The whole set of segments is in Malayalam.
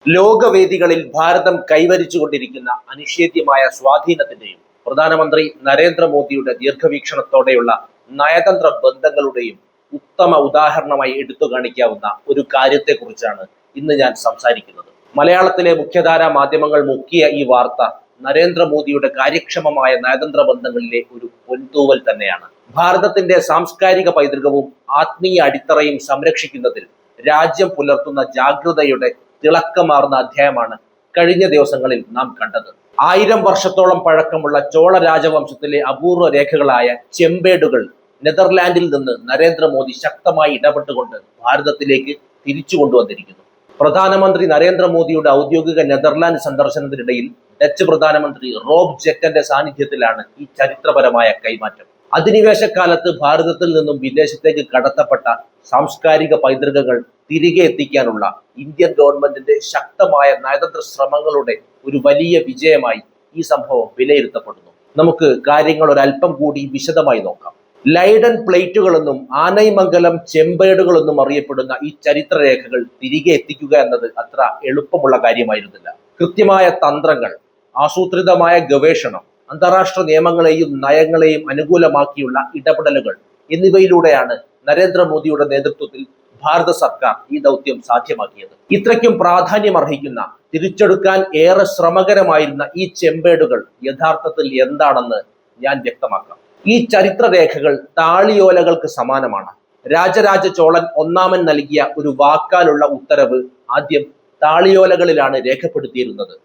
ലോകവേദികളിൽ ഭാരതം കൈവരിച്ചുകൊണ്ടിരിക്കുന്ന അനിഷേധ്യമായ സ്വാധീനത്തിന്റെയും പ്രധാനമന്ത്രി നരേന്ദ്രമോദിയുടെ ദീർഘവീക്ഷണത്തോടെയുള്ള നയതന്ത്ര ബന്ധങ്ങളുടെയും ഉത്തമ ഉദാഹരണമായി എടുത്തു കാണിക്കാവുന്ന ഒരു കാര്യത്തെക്കുറിച്ചാണ് ഇന്ന് ഞാൻ സംസാരിക്കുന്നത്. മലയാളത്തിലെ മുഖ്യധാരാ മാധ്യമങ്ങൾ മുക്കിയ ഈ വാർത്ത നരേന്ദ്രമോദിയുടെ കാര്യക്ഷമമായ നയതന്ത്ര ബന്ധങ്ങളിലെ ഒരു പൊൻതൂവൽ തന്നെയാണ്. ഭാരതത്തിന്റെ സാംസ്കാരിക പൈതൃകവും ആത്മീയ അടിത്തറയും സംരക്ഷിക്കുന്നതിൽ രാജ്യം പുലർത്തുന്ന ജാഗ്രതയുടെ തിളക്കമാർന്ന അധ്യായമാണ് കഴിഞ്ഞ ദിവസങ്ങളിൽ നാം കണ്ടത്. 1000 വർഷത്തോളം പഴക്കമുള്ള ചോള രാജവംശത്തിലെ അപൂർവ രേഖകളായ ചെമ്പേടുകൾ നെതർലാൻഡിൽ നിന്ന് നരേന്ദ്രമോദി ശക്തമായി ഇടപെട്ടുകൊണ്ട് ഭാരതത്തിലേക്ക് തിരിച്ചു കൊണ്ടുവന്നിരിക്കുന്നു. പ്രധാനമന്ത്രി നരേന്ദ്രമോദിയുടെ ഔദ്യോഗിക നെതർലാൻഡ് സന്ദർശനത്തിനിടയിൽ ഡച്ച് പ്രധാനമന്ത്രി റോബ് ജെറ്റന്റെ സാന്നിധ്യത്തിലാണ് ഈ ചരിത്രപരമായ കൈമാറ്റം. അധിനിവേശക്കാലത്ത് ഭാരതത്തിൽ നിന്നും വിദേശത്തേക്ക് കടത്തപ്പെട്ട സാംസ്കാരിക പൈതൃകങ്ങൾ തിരികെ എത്തിക്കാനുള്ള ഇന്ത്യൻ ഗവൺമെന്റിന്റെ ശക്തമായ നയതന്ത്ര ശ്രമങ്ങളുടെ ഒരു വലിയ വിജയമായി ഈ സംഭവം വിലയിരുത്തപ്പെടുന്നു. നമുക്ക് കാര്യങ്ങൾ ഒരല്പം കൂടി വിശദമായി നോക്കാം. ലൈഡൻ പ്ലേറ്റുകളെന്നും ആനൈമംഗലം ചെമ്പേടുകളെന്നും അറിയപ്പെടുന്ന ഈ ചരിത്രരേഖകൾ തിരികെ എത്തിക്കുക എന്നത് അത്ര എളുപ്പമുള്ള കാര്യമായിരുന്നില്ല. കൃത്യമായ തന്ത്രങ്ങൾ, ആസൂത്രിതമായ ഗവേഷണം, അന്താരാഷ്ട്ര നിയമങ്ങളെയും നയങ്ങളെയും അനുകൂലമാക്കിയുള്ള ഇടപെടലുകൾ എന്നിവയിലൂടെയാണ് നരേന്ദ്രമോദിയുടെ നേതൃത്വത്തിൽ ഭാരത സർക്കാർ ഈ ദൗത്യം സാധ്യമാക്കിയത്. ഇത്രയ്ക്കും പ്രാധാന്യം അർഹിക്കുന്ന, തിരിച്ചെടുക്കാൻ ഏറെ ശ്രമകരമായിരുന്ന ഈ ചെമ്പേടുകൾ യഥാർത്ഥത്തിൽ എന്താണെന്ന് ഞാൻ വ്യക്തമാക്കാം. ഈ ചരിത്രരേഖകൾ താളിയോലകൾക്ക് സമാനമാണ്. രാജരാജ ചോളൻ ഒന്നാമൻ നൽകിയ ഒരു വാക്കാലുള്ള ഉത്തരവ് ആദ്യം താളിയോലകളിലാണ് രേഖപ്പെടുത്തിയിരുന്നത്.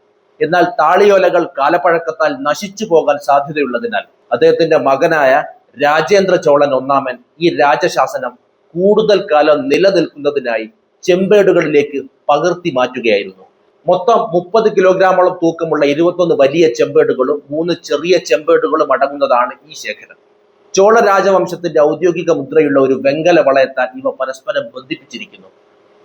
എന്നാൽ താളിയോലകൾ കാലപ്പഴക്കത്താൽ നശിച്ചു പോകാൻ സാധ്യതയുള്ളതിനാൽ അദ്ദേഹത്തിന്റെ മകനായ രാജേന്ദ്ര ചോളൻ ഒന്നാമൻ ഈ രാജശാസനം കൂടുതൽ കാലം നിലനിൽക്കുന്നതിനായി ചെമ്പേടുകളിലേക്ക് പകർത്തി മാറ്റുകയായിരുന്നു. മൊത്തം 30 കിലോഗ്രാമോളം തൂക്കമുള്ള 21 വലിയ ചെമ്പേടുകളും 3 ചെറിയ ചെമ്പേടുകളും അടങ്ങുന്നതാണ് ഈ ശേഖരം. ചോള രാജവംശത്തിന്റെ ഔദ്യോഗിക മുദ്രയുള്ള ഒരു വെങ്കല വളയത്താൽ ഇവ പരസ്പരം ബന്ധിപ്പിച്ചിരിക്കുന്നു.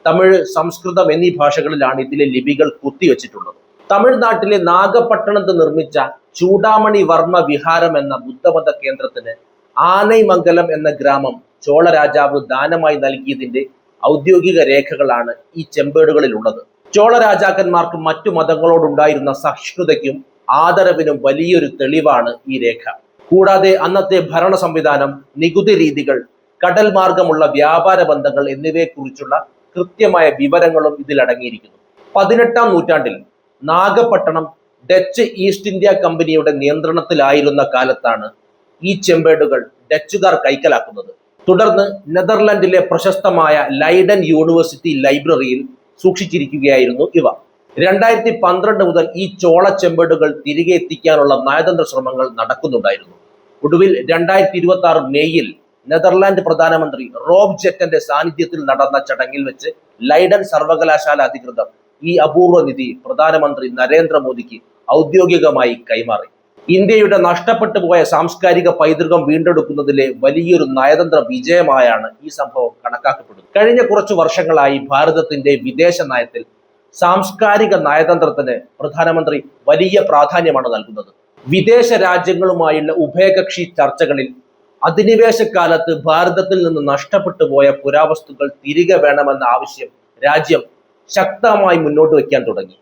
തമിഴ്, സംസ്കൃതം എന്നീ ഭാഷകളിലാണ് ഇതിലെ ലിപികൾ കുത്തിവെച്ചിട്ടുള്ളത്. തമിഴ്നാട്ടിലെ നാഗപട്ടണത്ത് നിർമ്മിച്ച ചൂടാമണി വർമ്മ വിഹാരം എന്ന ബുദ്ധമത കേന്ദ്രത്തിന് ആനൈമംഗലം എന്ന ഗ്രാമം ചോള രാജാവ് ദാനമായി നൽകിയതിന്റെ ഔദ്യോഗിക രേഖകളാണ് ഈ ചെമ്പേടുകളിലുള്ളത്. ചോള രാജാക്കന്മാർക്ക് മറ്റു മതങ്ങളോടുണ്ടായിരുന്ന സഹിഷ്ണുതയ്ക്കും ആദരവിനും വലിയൊരു തെളിവാണ് ഈ രേഖ. കൂടാതെ അന്നത്തെ ഭരണ സംവിധാനം, നികുതി രീതികൾ, കടൽ മാർഗമുള്ള വ്യാപാര ബന്ധങ്ങൾ എന്നിവയെക്കുറിച്ചുള്ള കൃത്യമായ വിവരങ്ങളും ഇതിൽ അടങ്ങിയിരിക്കുന്നു. 18ാം നൂറ്റാണ്ടിൽ നാഗപട്ടണം ഡച്ച് ഈസ്റ്റ് ഇന്ത്യ കമ്പനിയുടെ നിയന്ത്രണത്തിലായിരുന്ന കാലത്താണ് ഈ ചെമ്പേടുകൾ ഡച്ചുകാർ കൈക്കലാക്കുന്നത്. തുടർന്ന് നെതർലൻഡിലെ പ്രശസ്തമായ ലൈഡൻ യൂണിവേഴ്സിറ്റി ലൈബ്രറിയിൽ സൂക്ഷിച്ചിരിക്കുകയായിരുന്നു ഇവ. 2012 മുതൽ ഈ ചോള ചെമ്പേടുകൾ തിരികെ എത്തിക്കാനുള്ള നയതന്ത്ര ശ്രമങ്ങൾ നടക്കുന്നുണ്ടായിരുന്നു. ഒടുവിൽ 2026 മെയ്യിൽ നെതർലാൻഡ് പ്രധാനമന്ത്രി റോബ് ജെറ്റന്റെ സാന്നിധ്യത്തിൽ നടന്ന ചടങ്ങിൽ വെച്ച് ലൈഡൻ സർവകലാശാല അധികൃതർ ഈ അപൂർവ നിധി പ്രധാനമന്ത്രി നരേന്ദ്രമോദിക്ക് ഔദ്യോഗികമായി കൈമാറി. ഇന്ത്യയുടെ നഷ്ടപ്പെട്ടു പോയ സാംസ്കാരിക പൈതൃകം വീണ്ടെടുക്കുന്നതിലെ വലിയൊരു നയതന്ത്ര വിജയമായാണ് ഈ സംഭവം കണക്കാക്കപ്പെടുന്നത്. കഴിഞ്ഞ കുറച്ചു വർഷങ്ങളായി ഭാരതത്തിന്റെ വിദേശ നയത്തിൽ സാംസ്കാരിക നയതന്ത്രത്തിന് പ്രധാനമന്ത്രി വലിയ പ്രാധാന്യമാണ് നൽകുന്നത്. വിദേശ രാജ്യങ്ങളുമായുള്ള ഉഭയകക്ഷി ചർച്ചകളിൽ അധിനിവേശക്കാലത്ത് ഭാരതത്തിൽ നിന്ന് നഷ്ടപ്പെട്ടു പോയ പുരാവസ്തുക്കൾ തിരികെ വേണമെന്ന ആവശ്യം രാജ്യം ശക്തമായി മുന്നോട്ട് വയ്ക്കാൻ തുടങ്ങി.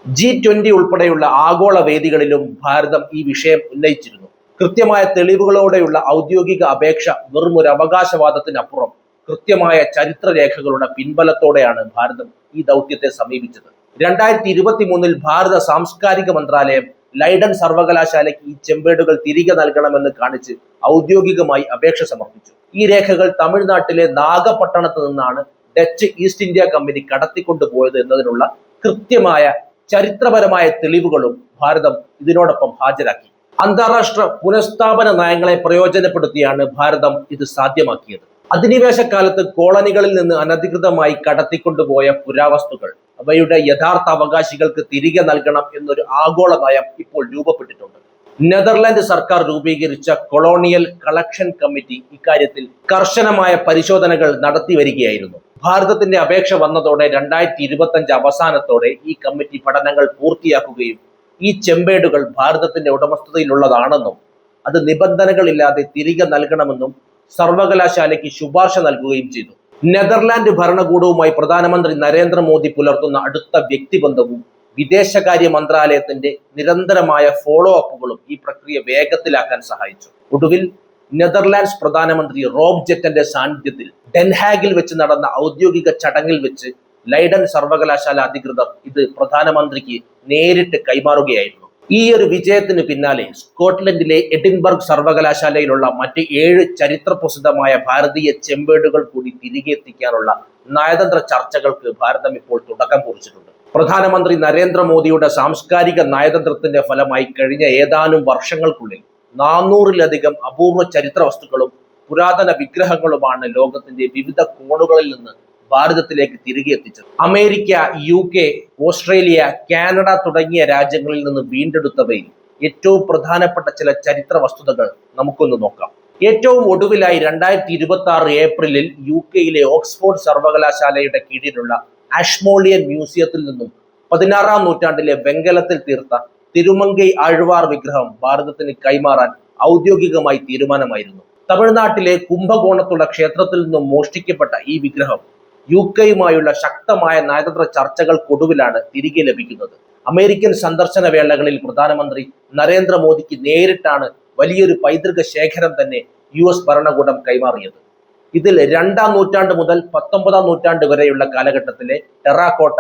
G20 ഉൾപ്പെടെയുള്ള ആഗോള വേദികളിലും ഭാരതം ഈ വിഷയം ഉന്നയിച്ചിരുന്നു. കൃത്യമായ തെളിവുകളോടെയുള്ള ഔദ്യോഗിക അപേക്ഷ വെറും ഒരു അവകാശവാദത്തിനപ്പുറം കൃത്യമായ ചരിത്രരേഖകളുടെ പിൻബലത്തോടെയാണ് ഭാരതം ഈ ദൗത്യത്തെ സമീപിച്ചത്. 2023 ഭാരത സാംസ്കാരിക മന്ത്രാലയം ലൈഡൻ സർവകലാശാലയ്ക്ക് ഈ ചെമ്പേടുകൾ തിരികെ നൽകണമെന്ന് കാണിച്ച് ഔദ്യോഗികമായി അപേക്ഷ സമർപ്പിച്ചു. ഈ രേഖകൾ തമിഴ്നാട്ടിലെ നാഗപട്ടണത്ത് നിന്നാണ് ഡച്ച് ഈസ്റ്റ് ഇന്ത്യ കമ്പനി കടത്തിക്കൊണ്ടുപോയത് എന്നതിനുള്ള കൃത്യമായ ചരിത്രപരമായ തെളിവുകളും ഭാരതം ഇതിനോടൊപ്പം ഹാജരാക്കി. അന്താരാഷ്ട്ര പുനഃസ്ഥാപന നയങ്ങളെ പ്രയോജനപ്പെടുത്തിയാണ് ഭാരതം ഇത് സാധ്യമാക്കിയത്. അധിനിവേശക്കാലത്ത് കോളനികളിൽ നിന്ന് അനധികൃതമായി കടത്തിക്കൊണ്ടുപോയ പുരാവസ്തുക്കൾ അവയുടെ യഥാർത്ഥ അവകാശികൾക്ക് തിരികെ നൽകണം എന്നൊരു ആഗോള നയം ഇപ്പോൾ രൂപപ്പെട്ടിട്ടുണ്ട്. നെതർലാൻഡ് സർക്കാർ രൂപീകരിച്ച കൊളോണിയൽ കളക്ഷൻ കമ്മിറ്റി ഇക്കാര്യത്തിൽ കർശനമായ പരിശോധനകൾ നടത്തി വരികയായിരുന്നു. ഭാരതത്തിന്റെ അപേക്ഷ വന്നതോടെ 2025 അവസാനത്തോടെ ഈ കമ്മിറ്റി പഠനങ്ങൾ പൂർത്തിയാക്കുകയും ഈ ചെമ്പേടുകൾ ഭാരതത്തിന്റെ ഉടമസ്ഥതയിലുള്ളതാണെന്നും അത് നിബന്ധനകളില്ലാതെ തിരികെ നൽകണമെന്നും സർവകലാശാലയ്ക്ക് ശുപാർശ നൽകുകയും ചെയ്തു. നെതർലാൻഡ് ഭരണകൂടവുമായി പ്രധാനമന്ത്രി നരേന്ദ്രമോദി പുലർത്തുന്ന അടുത്ത വ്യക്തിബന്ധവും വിദേശകാര്യ മന്ത്രാലയത്തിന്റെ നിരന്തരമായ ഫോളോ അപ്പുകളും ഈ പ്രക്രിയ വേഗത്തിലാക്കാൻ സഹായിച്ചു. ഒടുവിൽ നെതർലാൻഡ്സ് പ്രധാനമന്ത്രി റോബ് ജെറ്റന്റെ സാന്നിധ്യത്തിൽ ഡെൻഹാഗിൽ വെച്ച് നടന്ന ഔദ്യോഗിക ചടങ്ങിൽ വെച്ച് ലൈഡൻ സർവകലാശാല അധികൃതർ ഇത് പ്രധാനമന്ത്രിക്ക് നേരിട്ട് കൈമാറുകയായിരുന്നു. ഈ ഒരു വിജയത്തിന് പിന്നാലെ സ്കോട്ട്ലൻഡിലെ എഡിൻബർഗ് സർവകലാശാലയിലുള്ള മറ്റ് 7 ചരിത്രപ്രസിദ്ധമായ ഭാരതീയ ചെമ്പേടുകൾ കൂടി തിരികെ എത്തിക്കാനുള്ള നയതന്ത്ര ചർച്ചകൾക്ക് ഭാരതം ഇപ്പോൾ തുടക്കം കുറിച്ചിട്ടുണ്ട്. പ്രധാനമന്ത്രി നരേന്ദ്രമോദിയുടെ സാംസ്കാരിക നയതന്ത്രത്തിന്റെ ഫലമായി കഴിഞ്ഞ ഏതാനും വർഷങ്ങൾക്കുള്ളിൽ 400-ലധികം അപൂർവ ചരിത്ര വസ്തുക്കളും പുരാതന വിഗ്രഹങ്ങളുമാണ് ലോകത്തിന്റെ വിവിധ കോണുകളിൽ നിന്ന് ഭാരതത്തിലേക്ക് തിരികെ എത്തിച്ചത്. അമേരിക്ക, UK, ഓസ്ട്രേലിയ, കാനഡ തുടങ്ങിയ രാജ്യങ്ങളിൽ നിന്ന് വീണ്ടെടുത്തവയിൽ ഏറ്റവും പ്രധാനപ്പെട്ട ചില ചരിത്ര വസ്തുതകൾ നമുക്കൊന്ന് നോക്കാം. ഏറ്റവും ഒടുവിലായി 2026 ഏപ്രിലിൽ UK ഓക്സ്ഫോർഡ് സർവകലാശാലയുടെ കീഴിലുള്ള ആഷ്മോളിയൻ മ്യൂസിയത്തിൽ നിന്നും 16-ാം നൂറ്റാണ്ടിലെ വെങ്കലത്തിൽ തീർത്ത തിരുമങ്കൈ ആഴ്വാർ വിഗ്രഹം ഭാരതത്തിന് കൈമാറാൻ ഔദ്യോഗികമായി തീരുമാനമായിരുന്നു. തമിഴ്നാട്ടിലെ കുംഭകോണത്തുള്ള ക്ഷേത്രത്തിൽ നിന്നും മോഷ്ടിക്കപ്പെട്ട ഈ വിഗ്രഹം UK ശക്തമായ നയതന്ത്ര ചർച്ചകൾക്കൊടുവിലാണ് തിരികെ ലഭിക്കുന്നത്. അമേരിക്കൻ സന്ദർശന വേളകളിൽ പ്രധാനമന്ത്രി നരേന്ദ്രമോദിക്ക് നേരിട്ടാണ് വലിയൊരു പൈതൃക ശേഖരം തന്നെ US ഭരണകൂടം കൈമാറിയത്. ഇതിൽ 2-ാം നൂറ്റാണ്ട് മുതൽ 19-ാം നൂറ്റാണ്ട് വരെയുള്ള കാലഘട്ടത്തിലെ ടെറാക്കോട്ട,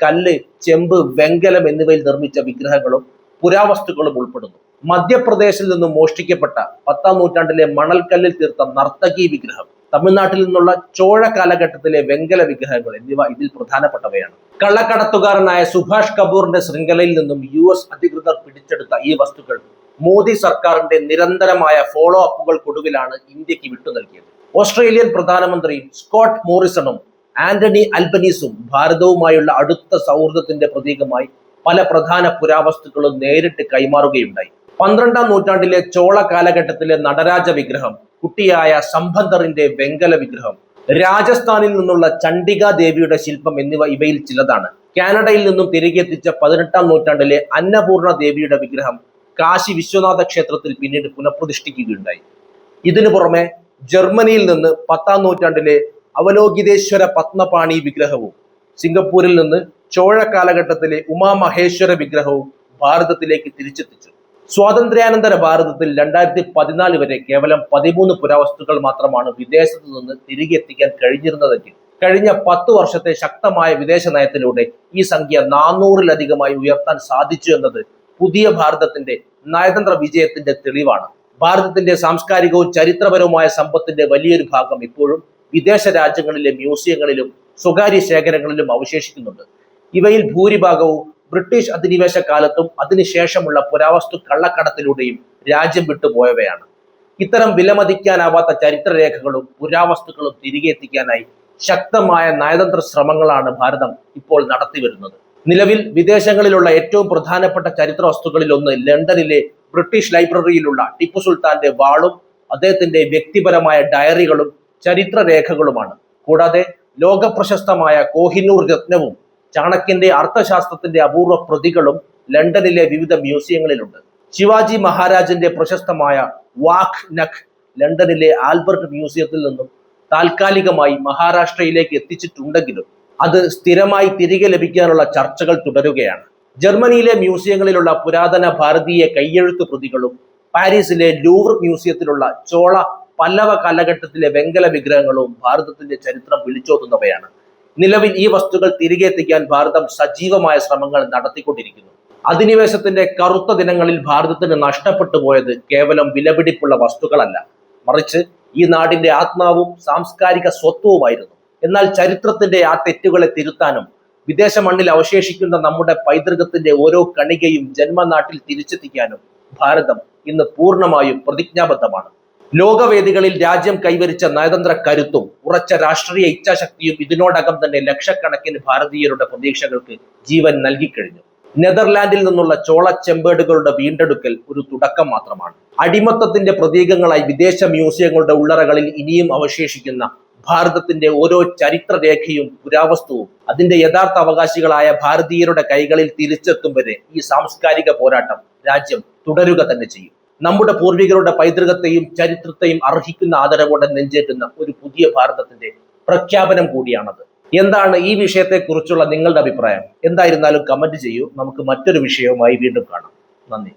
കല്ല്, ചെമ്പ്, വെങ്കലം എന്നിവയിൽ നിർമ്മിച്ച വിഗ്രഹങ്ങളും പുരാവസ്തുക്കളും ഉൾപ്പെടുന്നു. മധ്യപ്രദേശിൽ നിന്നും മോഷ്ടിക്കപ്പെട്ട 10-ാം നൂറ്റാണ്ടിലെ മണൽക്കല്ലിൽ തീർത്ത നർത്തകി വിഗ്രഹം, തമിഴ്നാട്ടിൽ നിന്നുള്ള ചോഴ കാലഘട്ടത്തിലെ വെങ്കല വിഗ്രഹങ്ങൾ എന്നിവ ഇതിൽ പ്രധാനപ്പെട്ടവയാണ്. കള്ളക്കടത്തുകാരനായ സുഭാഷ് കപൂറിന്റെ ശൃംഖലയിൽ നിന്നും US അധികൃതർ പിടിച്ചെടുത്ത ഈ വസ്തുക്കൾ മോദി സർക്കാരിന്റെ നിരന്തരമായ ഫോളോ അപ്പുകൾക്കൊടുവിലാണ് ഇന്ത്യക്ക് വിട്ടു നൽകിയത്. ഓസ്ട്രേലിയൻ പ്രധാനമന്ത്രി സ്കോട്ട് മോറിസണും ആന്റണി അൽബനീസും ഭാരതവുമായുള്ള അടുത്ത സൗഹൃദത്തിന്റെ പ്രതീകമായി പല പ്രധാന പുരാവസ്തുക്കളും നേരിട്ട് കൈമാറുകയുണ്ടായി. 12-ാം നൂറ്റാണ്ടിലെ ചോള കാലഘട്ടത്തിലെ നടരാജ വിഗ്രഹം, കുട്ടിയായ സംബന്ധറിന്റെ വെങ്കല വിഗ്രഹം, രാജസ്ഥാനിൽ നിന്നുള്ള ചണ്ഡിക ദേവിയുടെ ശില്പം എന്നിവ ഇവയിൽ ചിലതാണ്. കാനഡയിൽ നിന്നും തിരികെ എത്തിച്ച 18-ാം നൂറ്റാണ്ടിലെ അന്നപൂർണ ദേവിയുടെ വിഗ്രഹം കാശി വിശ്വനാഥ ക്ഷേത്രത്തിൽ പിന്നീട് പുനഃപ്രതിഷ്ഠിക്കുകയുണ്ടായി. ഇതിനു പുറമെ ജർമ്മനിയിൽ നിന്ന് 10-ാം നൂറ്റാണ്ടിലെ അവലോകിതേശ്വര പത്മപാണി വിഗ്രഹവും സിംഗപ്പൂരിൽ നിന്ന് ചോഴ കാലഘട്ടത്തിലെ ഉമാമഹേശ്വര വിഗ്രഹവും ഭാരതത്തിലേക്ക് തിരിച്ചെത്തിച്ചു. സ്വാതന്ത്ര്യാനന്തര ഭാരതത്തിൽ 2014 വരെ കേവലം 13 പുരാവസ്തുക്കൾ മാത്രമാണ് വിദേശത്ത് നിന്ന് തിരികെ എത്തിക്കാൻ കഴിഞ്ഞിരുന്നതെങ്കിൽ കഴിഞ്ഞ 10 വർഷത്തെ ശക്തമായ വിദേശ നയത്തിലൂടെ ഈ സംഖ്യ 400-ലധികമായി ഉയർത്താൻ സാധിച്ചു എന്നത് പുതിയ ഭാരതത്തിന്റെ നയതന്ത്ര വിജയത്തിന്റെ തെളിവാണ്. ഭാരതത്തിന്റെ സാംസ്കാരികവും ചരിത്രപരവുമായ സമ്പത്തിന്റെ വലിയൊരു ഭാഗം ഇപ്പോഴും വിദേശ രാജ്യങ്ങളിലെ മ്യൂസിയങ്ങളിലും സ്വകാര്യ ശേഖരങ്ങളിലും അവശേഷിക്കുന്നുണ്ട്. ഇവയിൽ ഭൂരിഭാഗവും ബ്രിട്ടീഷ് അധിനിവേശ കാലത്തും അതിനുശേഷമുള്ള പുരാവസ്തു കള്ളക്കടത്തിലൂടെയും രാജ്യം വിട്ടുപോയവയാണ്. ഇത്തരം വിലമതിക്കാനാവാത്ത ചരിത്രരേഖകളും പുരാവസ്തുക്കളും തിരികെ എത്തിക്കാനായി ശക്തമായ നയതന്ത്ര ശ്രമങ്ങളാണ് ഭാരതം ഇപ്പോൾ നടത്തിവരുന്നത്. നിലവിൽ വിദേശങ്ങളിലുള്ള ഏറ്റവും പ്രധാനപ്പെട്ട ചരിത്ര വസ്തുക്കളിൽ ഒന്ന് ലണ്ടനിലെ ബ്രിട്ടീഷ് ലൈബ്രറിയിലുള്ള ടിപ്പു സുൽത്താന്റെ വാളും അദ്ദേഹത്തിന്റെ വ്യക്തിപരമായ ഡയറികളും ചരിത്രരേഖകളുമാണ്. കൂടാതെ ലോകപ്രശസ്തമായ കോഹിനൂർ രത്നവും ചാണക്യന്റെ അർത്ഥശാസ്ത്രത്തിന്റെ അപൂർവ പ്രതികളും ലണ്ടനിലെ വിവിധ മ്യൂസിയങ്ങളിലുണ്ട്. ശിവാജി മഹാരാജിന്റെ പ്രശസ്തമായ വാഖ് നഖ് ലണ്ടനിലെ ആൽബർട്ട് മ്യൂസിയത്തിൽ നിന്നും താൽക്കാലികമായി മഹാരാഷ്ട്രയിലേക്ക് എത്തിച്ചിട്ടുണ്ടെങ്കിലും അത് സ്ഥിരമായി തിരികെ ലഭിക്കാനുള്ള ചർച്ചകൾ തുടരുകയാണ്. ജർമ്മനിയിലെ മ്യൂസിയങ്ങളിലുള്ള പുരാതന ഭാരതീയ കയ്യെഴുത്ത് പ്രതികളും പാരീസിലെ ലൂവർ മ്യൂസിയത്തിലുള്ള ചോള, പല്ലവ കാലഘട്ടത്തിലെ വെങ്കല വിഗ്രഹങ്ങളും ഭാരതത്തിന്റെ ചരിത്രം വിളിച്ചോതുന്നവയാണ്. നിലവിൽ ഈ വസ്തുക്കൾ തിരികെ എത്തിക്കാൻ ഭാരതം സജീവമായ ശ്രമങ്ങൾ നടത്തിക്കൊണ്ടിരിക്കുന്നു. അധിനിവേശത്തിന്റെ കറുത്ത ദിനങ്ങളിൽ ഭാരതത്തിന് നഷ്ടപ്പെട്ടു പോയത് കേവലം വിലപിടിപ്പുള്ള വസ്തുക്കളല്ല, മറിച്ച് ഈ നാടിന്റെ ആത്മാവും സാംസ്കാരിക സ്വത്വവുമായിരുന്നു. എന്നാൽ ചരിത്രത്തിന്റെ ആ തെറ്റുകളെ തിരുത്താനും വിദേശ മണ്ണിൽ അവശേഷിക്കുന്ന നമ്മുടെ പൈതൃകത്തിന്റെ ഓരോ കണികയും ജന്മനാട്ടിൽ തിരിച്ചെത്തിക്കാനും ഭാരതം ഇന്ന് പൂർണ്ണമായും പ്രതിജ്ഞാബദ്ധമാണ്. ലോകവേദികളിൽ രാജ്യം കൈവരിച്ച നയതന്ത്ര കരുത്തും ഉറച്ച രാഷ്ട്രീയ ഇച്ഛാശക്തിയും ഇതിനോടകം തന്നെ ലക്ഷക്കണക്കിന് ഭാരതീയരുടെ പ്രതീക്ഷകൾക്ക് ജീവൻ നൽകിക്കഴിഞ്ഞു. നെതർലാൻഡിൽ നിന്നുള്ള ചോള ചെമ്പേടുകളുടെ വീണ്ടെടുക്കൽ ഒരു തുടക്കം മാത്രമാണ്. അടിമത്തത്തിന്റെ പ്രതീകങ്ങളായി വിദേശ മ്യൂസിയങ്ങളുടെ ഉള്ളറകളിൽ ഇനിയും അവശേഷിക്കുന്ന ഭാരതത്തിന്റെ ഓരോ ചരിത്രരേഖയും പുരാവസ്തുവും അതിന്റെ യഥാർത്ഥ അവകാശികളായ ഭാരതീയരുടെ കൈകളിൽ തിരിച്ചെത്തും വരെ ഈ സാംസ്കാരിക പോരാട്ടം രാജ്യം തുടരുക തന്നെ ചെയ്യും. നമ്മുടെ പൂർവികരുടെ പൈതൃകത്തെയും ചരിത്രത്തെയും അർഹിക്കുന്ന ആദരവോടെ നെഞ്ചേറ്റുന്ന ഒരു പുതിയ ഭാരതത്തിന്റെ പ്രഖ്യാപനം കൂടിയാണത്. എന്താണ് ഈ വിഷയത്തെക്കുറിച്ചുള്ള നിങ്ങളുടെ അഭിപ്രായം? എന്തായിരുന്നാലും കമന്റ് ചെയ്യൂ. നമുക്ക് മറ്റൊരു വിഷയവുമായി വീണ്ടും കാണാം. നന്ദി.